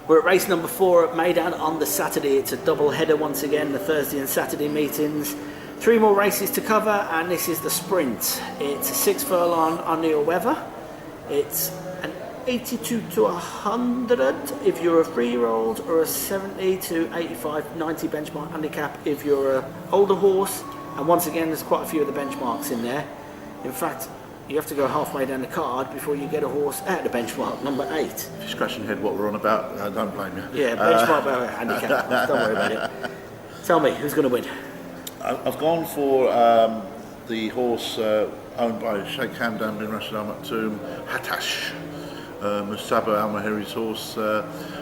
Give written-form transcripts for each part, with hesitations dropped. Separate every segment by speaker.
Speaker 1: We're at race number 4 at MEYDAN on the Saturday. It's a double header once again, the Thursday and Saturday meetings. 3 more races to cover, and this is the sprint. It's a 6 furlong on the weather. It's an 82 to 100 if you're a 3-year-old, or a 70 to 85, 90 benchmark handicap if you're an older horse. And once again, there's quite a few of the benchmarks in there. In fact, you have to go halfway down the card before you get a horse at the benchmark, number 8.
Speaker 2: If you're scratching your head what we're on about, don't blame you.
Speaker 1: Yeah, benchmark handicap, don't worry about it. Tell me, who's going to win?
Speaker 2: I've gone for the horse owned by Sheikh Hamdan bin Rashid Al Maktoum, Hatash, Musaba Al Mahiri's horse,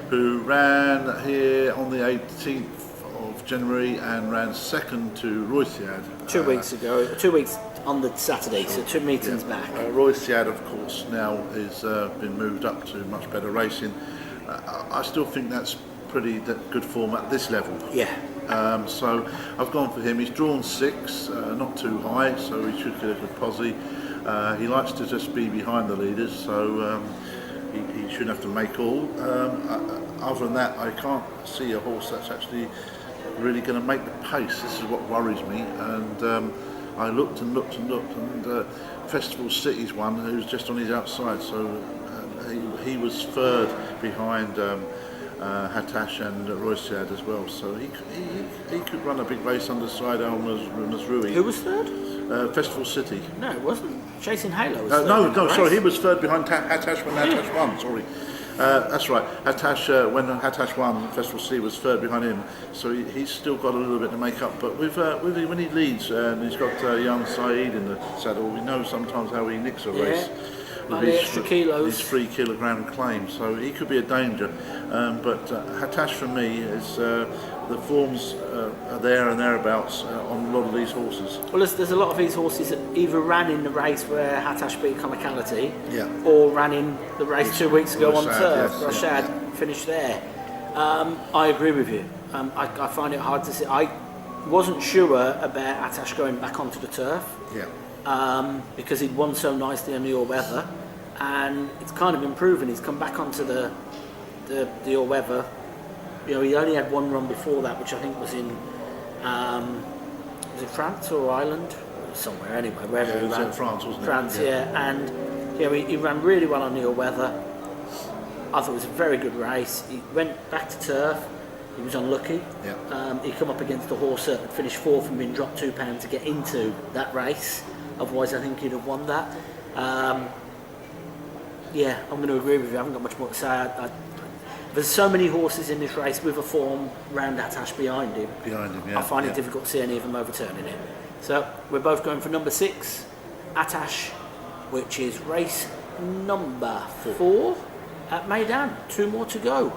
Speaker 2: who ran here on the 18th of January and ran second to Roysiad.
Speaker 1: 2 weeks ago, 2 weeks on the Saturday, so 2 meetings back.
Speaker 2: Roysiad, of course, now is been moved up to much better racing. I still think that's pretty good form at this level.
Speaker 1: Yeah.
Speaker 2: So I've gone for him. He's drawn 6, not too high, so he should get a good posse. He likes to just be behind the leaders, so he shouldn't have to make all. Other than that, I can't see a horse that's actually really going to make the pace. This is what worries me. And I looked and looked and looked, and Festival City's one who's just on his outside, so he was third behind Hatash and Roysiad as well, so he could run a big race underside Al Mazrui.
Speaker 1: Who was third?
Speaker 2: Festival City.
Speaker 1: No, it wasn't. Chasing Halo was third.
Speaker 2: No, sorry, he was third behind Hatash when Hatash won, sorry. That's right, Hatash, when Hatash won, Festival City was third behind him, so he's still got a little bit to make up, but when he leads and he's got young Saeed in the saddle, we know sometimes how he nicks a race.
Speaker 1: With the extra kilos.
Speaker 2: His 3 kilogram claim, so he could be a danger. But Hatash for me is the forms are there and thereabouts on a lot of these horses.
Speaker 1: Well, there's a lot of these horses that either ran in the race where Hatash beat Comicality, or ran in the race 2 weeks ago on turf. Rashad finished there. I agree with you. I find it hard to see. I wasn't sure about Hatash going back onto the turf.
Speaker 2: Yeah.
Speaker 1: Because he'd won so nicely on the all-weather, and it's kind of improving. He's come back onto the all-weather. You know, he only had 1 run before that, which I think was in was it France or Ireland? Somewhere anyway, wherever he ran.
Speaker 2: In France, wasn't it?
Speaker 1: France, and he ran really well on the all-weather. I thought it was a very good race. He went back to turf. He was unlucky.
Speaker 2: Yeah.
Speaker 1: He come up against a horse that had finished 4th and been dropped £2 to get into that race. Otherwise, I think he'd have won that. I'm going to agree with you. I haven't got much more to say. There's so many horses in this race with a form round Hatash behind him. I find it difficult to see any of them overturning it. So we're both going for number 6, Hatash, which is race number 4 at MEYDAN. 2 more to go.